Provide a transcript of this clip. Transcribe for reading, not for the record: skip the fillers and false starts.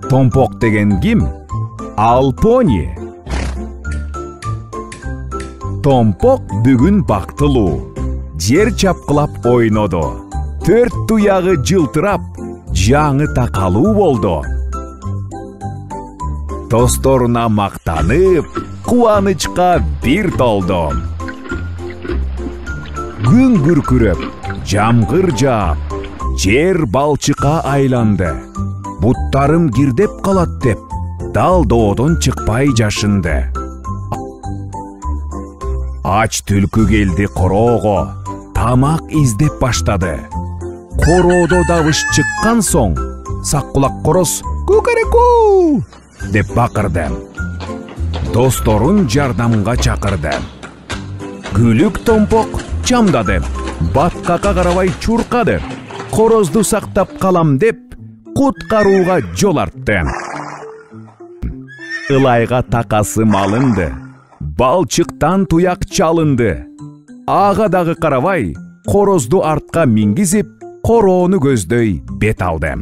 Томпок деген ким? Ал пони. Томпок бүгүн бактылуу. Жер чапкылап ойноду. Төрт туягы жылтырап, жаңы такалуу болду. Досторуна мактанып, кубанычка бир толду. Күн күркүрөп, жамгыр жаап, жер балчыкка айланды. Буттарым кирдеп калат деп, дал доодон чыкпай жашынды. Ач түлкү келди короого, тамак издеп баштады. Короодо дабыш чыккан соң, саккулак короз «Кукареку!» деп бакырды. Досторун жардамга чакырды. Күлүк Томпок чамдады. Баткакка карабай чуркады. Корозду сактап калам деп, куткарууга жол артты. Ылайга такасы малынды. Балчыктан туяк чалынды. Ага дагы карабай, корозду артка мингизип, короону көздөй бет алды.